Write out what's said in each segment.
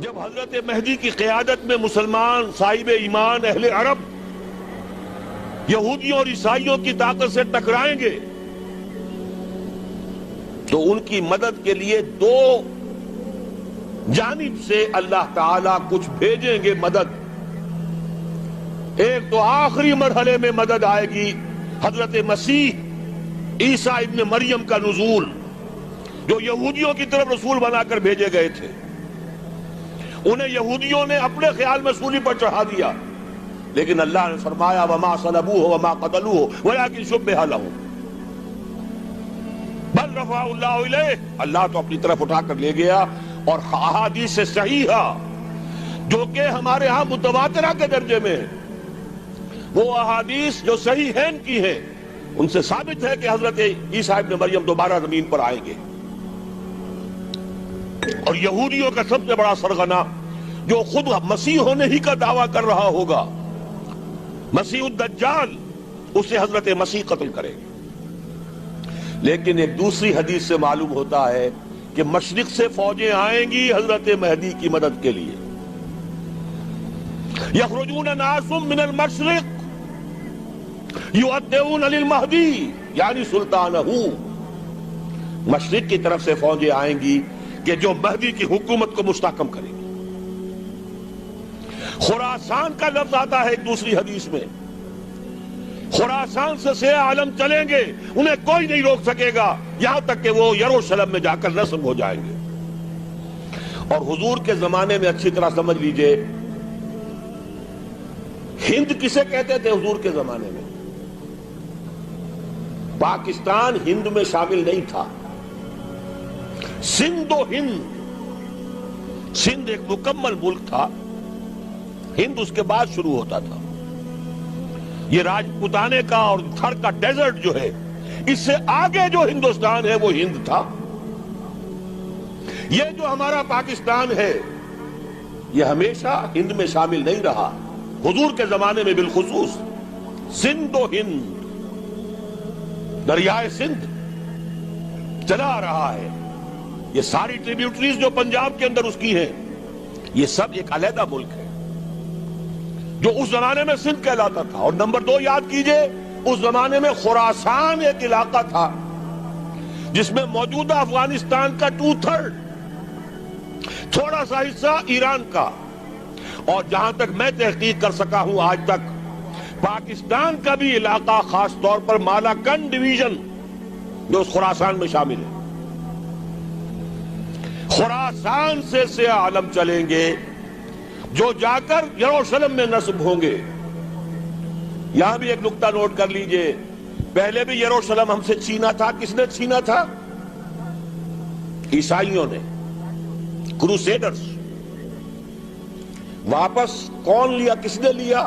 جب حضرت مہدی کی قیادت میں مسلمان صاحب ایمان اہل عرب یہودیوں اور عیسائیوں کی طاقت سے ٹکرائیں گے تو ان کی مدد کے لیے دو جانب سے اللہ تعالیٰ کچھ بھیجیں گے مدد. ایک تو آخری مرحلے میں مدد آئے گی حضرت مسیح عیسیٰ ابن مریم کا نزول، جو یہودیوں کی طرف رسول بنا کر بھیجے گئے تھے. انہیں یہودیوں نے اپنے خیال میں سولی پر چڑھا دیا، لیکن اللہ نے فرمایا وما صلبوہ وما قتلوہ ولکن شبہ لہم بل رفعہ اللہ الیہ. اللہ تو اپنی طرف اٹھا کر لے گیا. اور احادیث صحیحہ جو کہ ہمارے ہاں متواترہ کے درجے میں ہیں، وہ احادیث جو صحیحین کی ہیں، ان سے ثابت ہے کہ حضرت عیسیٰ ابن مریم دوبارہ زمین پر آئیں گے. اور یہودیوں کا سب سے بڑا سرغنہ جو خود مسیح ہونے ہی کا دعویٰ کر رہا ہوگا، مسیح الدجال، اسے حضرت مسیح قتل کرے گے. لیکن ایک دوسری حدیث سے معلوم ہوتا ہے کہ مشرق سے فوجیں آئیں گی حضرت مہدی کی مدد کے لیے. یخرجون ناس من المشرق یؤدون للمہدی یعنی سلطانہ. مشرق کی طرف سے فوجیں آئیں گی کہ جو مہدی کی حکومت کو مستحکم کریں گی. خراسان کا لفظ آتا ہے ایک دوسری حدیث میں. خراسان سے سیاہ عالم چلیں گے، انہیں کوئی نہیں روک سکے گا یہاں تک کہ وہ یروشلم میں جا کر نصب ہو جائیں گے. اور حضور کے زمانے میں اچھی طرح سمجھ لیجئے، ہند کسے کہتے تھے حضور کے زمانے میں؟ پاکستان ہند میں شامل نہیں تھا. سندھ و ہند، سندھ ایک مکمل ملک تھا، ہند اس کے بعد شروع ہوتا تھا. یہ راجپوتانے کا اور تھر کا ڈیزرٹ جو ہے، اس سے آگے جو ہندوستان ہے وہ ہند تھا. یہ جو ہمارا پاکستان ہے یہ ہمیشہ ہند میں شامل نہیں رہا. حضور کے زمانے میں بالخصوص سندھ و ہند، دریائے سندھ چلا آ رہا ہے. یہ ساری ٹریبیوٹریز جو پنجاب کے اندر اس کی ہیں، یہ سب ایک علیحدہ ملک ہے جو اس زمانے میں سندھ کہلاتا تھا. اور نمبر 2 یاد کیجئے، اس زمانے میں خراسان ایک علاقہ تھا جس میں موجودہ افغانستان کا 2/3، تھوڑا سا حصہ ایران کا، اور جہاں تک میں تحقیق کر سکا ہوں آج تک پاکستان کا بھی علاقہ، خاص طور پر مالاکنڈ ڈویژن جو اس خراسان میں شامل ہے. خراسان سے سیاہ عالم چلیں گے جو جا کر یروشلم میں نصب ہوں گے. یہاں بھی ایک نقطہ نوٹ کر لیجئے، پہلے بھی یروشلم ہم سے چھینا تھا. کس نے چھینا تھا؟ عیسائیوں نے، کروسیڈرز. واپس کون لیا؟ کس نے لیا؟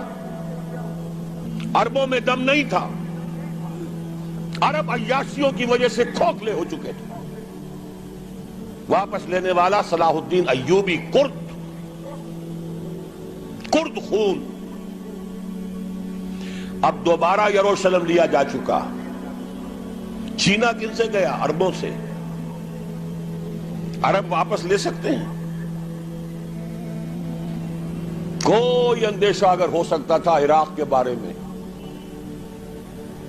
عربوں میں دم نہیں تھا، عرب عیاشیوں کی وجہ سے کھوکھلے ہو چکے تھے. واپس لینے والا صلاح الدین ایوبی، کرد خون. اب دوبارہ یروشلم لیا جا چکا. چینا کن سے گیا؟ عربوں سے. عرب واپس لے سکتے ہیں؟ کوئی اندیشہ اگر ہو سکتا تھا عراق کے بارے میں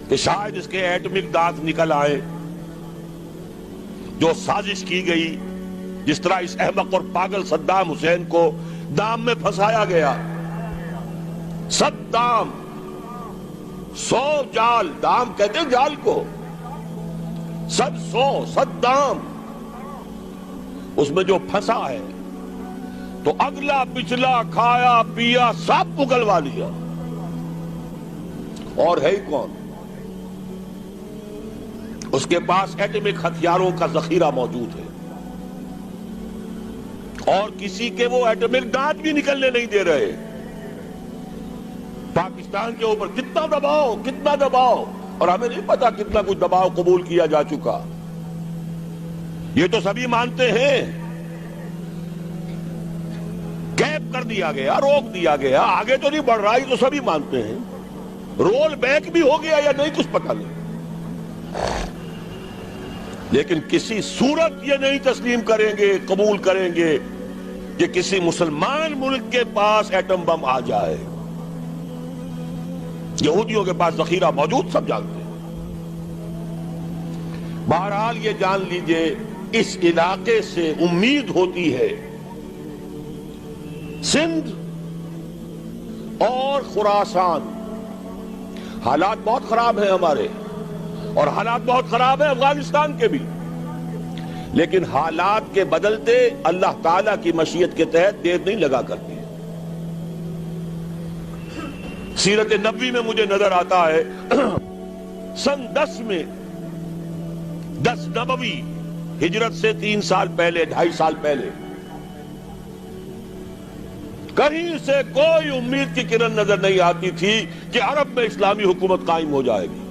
کہ شاید اس کے ایٹمک دانت نکل آئے، جو سازش کی گئی، جس طرح اس احمق اور پاگل صدام حسین کو دام میں پھنسایا گیا. صدام 100 جال، دام کہتے ہیں جال کو، 100 اس میں جو پھنسا ہے تو اگلا پچھلا کھایا پیا سب اگلوا لیا. اور ہے ہی کون؟ اس کے پاس ایٹمک ہتھیاروں کا ذخیرہ موجود ہے، اور کسی کے وہ ایٹمک دانت بھی نکلنے نہیں دے رہے. پاکستان کے اوپر کتنا دباؤ، اور ہمیں نہیں پتا کتنا کچھ دباؤ قبول کیا جا چکا. یہ تو سبھی مانتے ہیں. کیپ کر دیا گیا، روک دیا گیا، آگے تو نہیں بڑھ رہا، یہ تو سبھی مانتے ہیں. رول بیک بھی ہو گیا یا نہیں کچھ پتہ نہیں. لیکن کسی صورت یہ نہیں تسلیم کریں گے، قبول کریں گے کہ کسی مسلمان ملک کے پاس ایٹم بم آ جائے. یہودیوں کے پاس ذخیرہ موجود، سب جانتے ہیں. بہرحال یہ جان لیجئے اس علاقے سے امید ہوتی ہے سندھ اور خراسان. حالات بہت خراب ہیں ہمارے، اور حالات بہت خراب ہیں افغانستان کے بھی، لیکن حالات کے بدلتے اللہ تعالیٰ کی مشیت کے تحت دیر نہیں لگا کرتی. سیرت نبوی میں مجھے نظر آتا ہے سن 10 میں 10 نبوی ہجرت سے 3 سال پہلے، 2.5 سال پہلے، کہیں سے کوئی امید کی کرن نظر نہیں آتی تھی کہ عرب میں اسلامی حکومت قائم ہو جائے گی.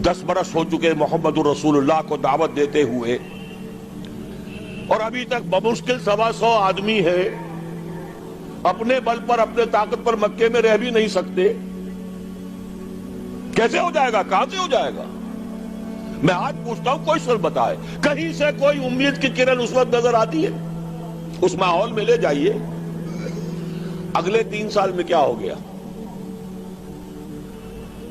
10 برس ہو چکے محمد رسول اللہ کو دعوت دیتے ہوئے، اور ابھی تک بمشکل 125 آدمی ہے. اپنے بل پر، اپنے طاقت پر مکے میں رہ بھی نہیں سکتے. کیسے ہو جائے گا؟ کہاں سے ہو جائے گا؟ میں آج پوچھتا ہوں، کوئی سر بتائے کہیں سے کوئی امید کی کرن اس وقت نظر آتی ہے؟ اس ماحول میں لے جائیے. اگلے 3 سال میں کیا ہو گیا؟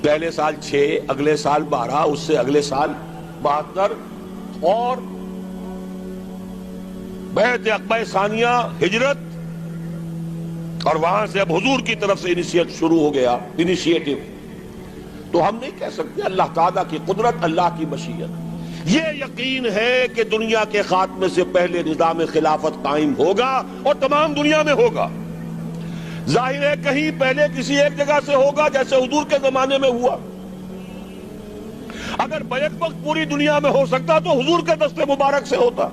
پہلے سال 6، اگلے سال 12، اس سے اگلے سال 72، اور بیعت عقبہ ثانیہ، ہجرت، اور وہاں سے اب حضور کی طرف سے انیشیٹ شروع ہو گیا، انیشیٹو. تو ہم نہیں کہہ سکتے اللہ تعالیٰ کی قدرت، اللہ کی مشیت. یہ یقین ہے کہ دنیا کے خاتمے سے پہلے نظام خلافت قائم ہوگا، اور تمام دنیا میں ہوگا. ظاہر ہے کہیں پہلے کسی ایک جگہ سے ہوگا، جیسے حضور کے زمانے میں ہوا. اگر بیک وقت پوری دنیا میں ہو سکتا تو حضور کے دست مبارک سے ہوتا.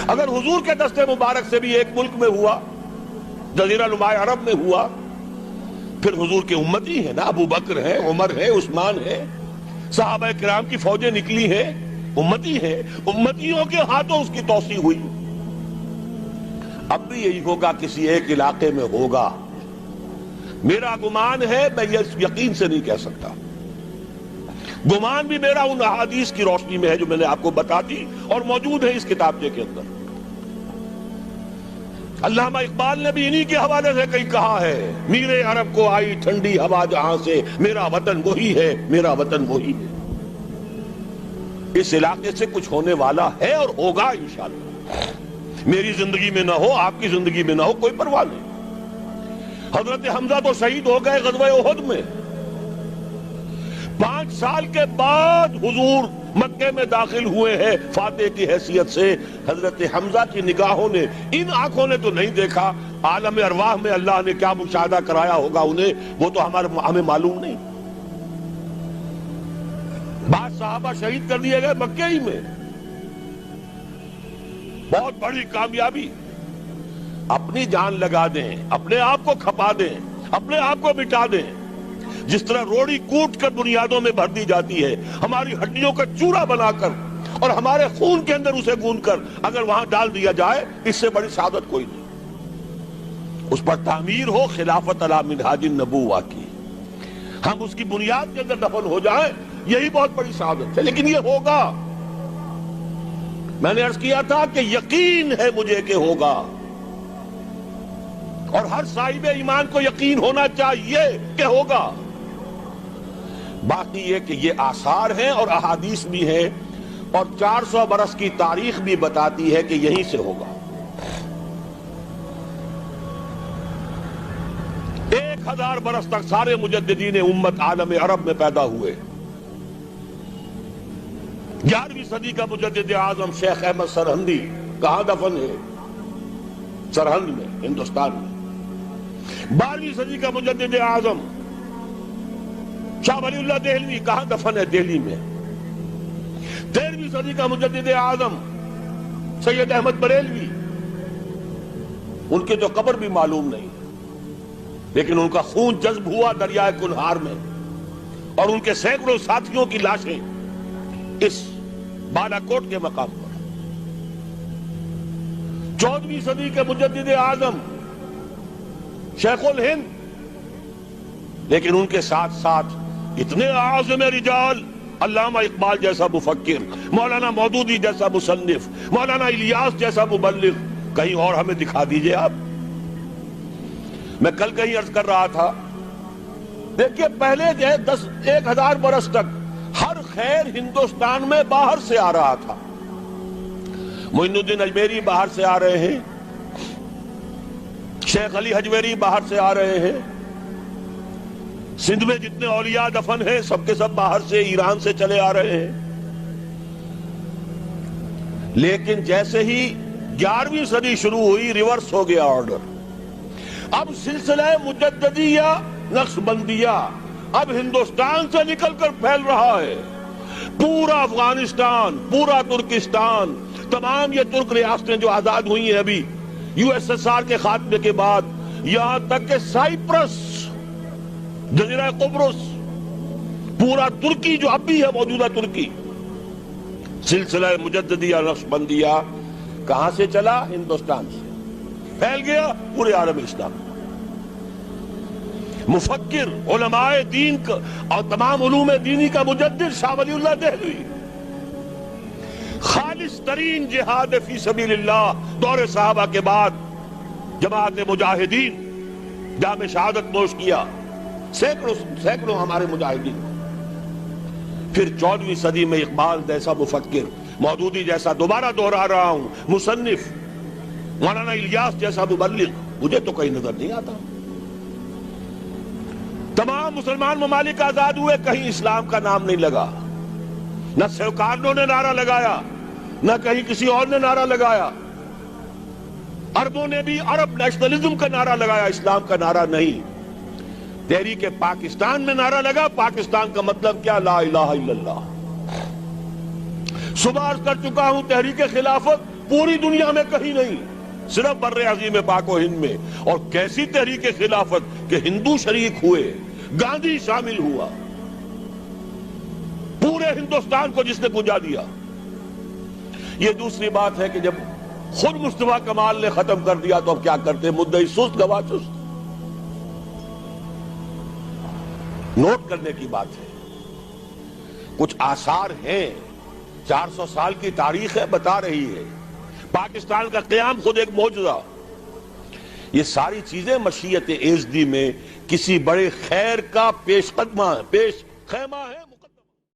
اگر حضور کے دست مبارک سے بھی ایک ملک میں ہوا، جزیرہ نماء عرب میں ہوا، پھر حضور کے امتی ہیں نا، ابو بکر ہے، عمر ہے، عثمان ہے، صحابہ کرام کی فوجیں نکلی ہیں، امتی ہیں. امتیوں کے ہاتھوں اس کی توسیع ہوئی. اب بھی یہی ہوگا، کسی ایک علاقے میں ہوگا. میرا گمان ہے، میں یہ یقین سے نہیں کہہ سکتا. گمان بھی میرا ان احادیث کی روشنی میں ہے جو میں نے آپ کو بتا دی اور موجود ہے اس کتابچے کے اندر. علامہ اقبال نے بھی انہی کے حوالے سے کہیں کہا ہے، میرے عرب کو آئی ٹھنڈی ہوا جہاں سے، میرا وطن وہی ہے، میرا وطن وہی ہے. اس علاقے سے کچھ ہونے والا ہے اور ہوگا انشاءاللہ. میری زندگی میں نہ ہو، آپ کی زندگی میں نہ ہو، کوئی پرواہ نہیں. حضرت حمزہ تو شہید ہو گئے غزوہ احد میں. 5 سال کے بعد حضور مکے میں داخل ہوئے ہیں فاتح کی حیثیت سے. حضرت حمزہ کی نگاہوں نے، ان آنکھوں نے تو نہیں دیکھا، عالم ارواح میں اللہ نے کیا مشاہدہ کرایا ہوگا انہیں، وہ تو ہمیں معلوم نہیں. بعض صحابہ شہید کر دیے گئے مکے ہی میں. بہت بڑی کامیابی. اپنی جان لگا دیں، اپنے آپ کو کھپا دیں، اپنے آپ کو مٹا دیں. جس طرح روڑی کوٹ کر بنیادوں میں بھر دی جاتی ہے، ہماری ہڈیوں کا چورا بنا کر اور ہمارے خون کے اندر اسے گون کر اگر وہاں ڈال دیا جائے، اس سے بڑی سعادت کوئی نہیں. اس پر تعمیر ہو خلافت علی منہاج النبوہ کی، ہم اس کی بنیاد کے اندر دفن ہو جائیں، یہی بہت بڑی سعادت ہے. لیکن یہ ہوگا. میں نے عرض کیا تھا کہ یقین ہے مجھے کہ ہوگا، اور ہر صاحب ایمان کو یقین ہونا چاہیے کہ ہوگا. باقی یہ کہ یہ آثار ہیں اور احادیث بھی ہیں، اور 400 برس کی تاریخ بھی بتاتی ہے کہ یہیں سے ہوگا. 1000 برس تک سارے مجددین امت عالم عرب میں پیدا ہوئے. 11ویں صدی کا مجدد اعظم شیخ احمد سرہندی کہاں دفن ہے؟ سرہند میں، ہندوستان میں. 12ویں صدی کا مجدد اعظم شاہ ولی اللہ دہلوی کہاں دفن ہے؟ دہلی میں. 13ویں صدی کا مجدد اعظم سید احمد بریلوی، ان کی تو قبر بھی معلوم نہیں، لیکن ان کا خون جذب ہوا دریائے کنہار میں، اور ان کے سینکڑوں ساتھیوں کی لاشیں اس بالا کوٹ کے مقام پر. 14ویں صدی کے مجدد اعظم شیخ الہند، لیکن ان کے ساتھ ساتھ اتنے اعظم رجال، علامہ اقبال جیسا مفکر، مولانا مودودی جیسا مصنف، مولانا الیاس جیسا مبلغ کہیں اور ہمیں دکھا دیجئے آپ. میں کل کہیں عرض کر رہا تھا، دیکھیے پہلے جو ہے 1000 برس تک ہر خیر ہندوستان میں باہر سے آ رہا تھا. معین الدین اجمیری باہر سے آ رہے ہیں، شیخ علی حجویری باہر سے آ رہے ہیں، سندھ میں جتنے اولیاء دفن ہیں سب کے سب باہر سے، ایران سے چلے آ رہے ہیں. لیکن جیسے ہی 11ویں صدی شروع ہوئی ریورس ہو گیا آرڈر. اب سلسلہ مجددیہ نقشبندیہ اب ہندوستان سے نکل کر پھیل رہا ہے. پورا افغانستان، پورا ترکستان، تمام یہ ترک ریاستیں جو آزاد ہوئی ہیں ابھی USSR کے خاتمے کے بعد، یہاں تک کہ سائپرس، جزیرہ قبرص، پورا ترکی جو اب بھی ہے موجودہ ترکی، سلسلہ مجددیہ نقشبندیہ کہاں سے چلا؟ ہندوستان سے پھیل گیا پورے عالم اسلام. مفکر، علماء دین کا اور تمام علوم دینی کا مجدد شاہ ولی اللہ دہلوی، خالص ترین جہاد فی سبیل اللہ دور صحابہ کے بعد جماعت مجاہدین جام شہادت نوش کیا، سینکڑوں ہمارے مجاہدین. پھر 14ویں صدی میں اقبال جیسا مفکر، مودودی جیسا، دوبارہ دوہرا رہا ہوں، مصنف، مولانا الیاس جیسا مبلغ مجھے تو کہیں نظر نہیں آتا. تمام مسلمان ممالک آزاد ہوئے، کہیں اسلام کا نام نہیں لگا. نہ سیوکارنوں نے نعرہ لگایا، نہ کہیں کسی اور نے نعرہ لگایا. عربوں نے بھی عرب نیشنلزم کا نعرہ لگایا، اسلام کا نعرہ نہیں. تحریک پاکستان میں نعرہ لگا، پاکستان کا مطلب کیا؟ لا الہ الا اللہ. صبح عرض کر چکا ہوں، تحریک خلافت پوری دنیا میں کہیں نہیں، صرف بر عظیم پاک و ہند میں. اور کیسی تحریک خلافت کہ ہندو شریک ہوئے، گاندھی شامل ہوا، پورے ہندوستان کو جس نے گنجا دیا. یہ دوسری بات ہے کہ جب خود مصطفیٰ کمال نے ختم کر دیا تو اب کیا کرتے؟ مدعی سست گواہ چست. نوٹ کرنے کی بات ہے، کچھ آثار ہیں، 400 سال کی تاریخ ہے، بتا رہی ہے پاکستان کا قیام خود ایک معجزہ. یہ ساری چیزیں مشیت ایزدی میں کسی بڑے خیر کا پیش خیمہ ہے.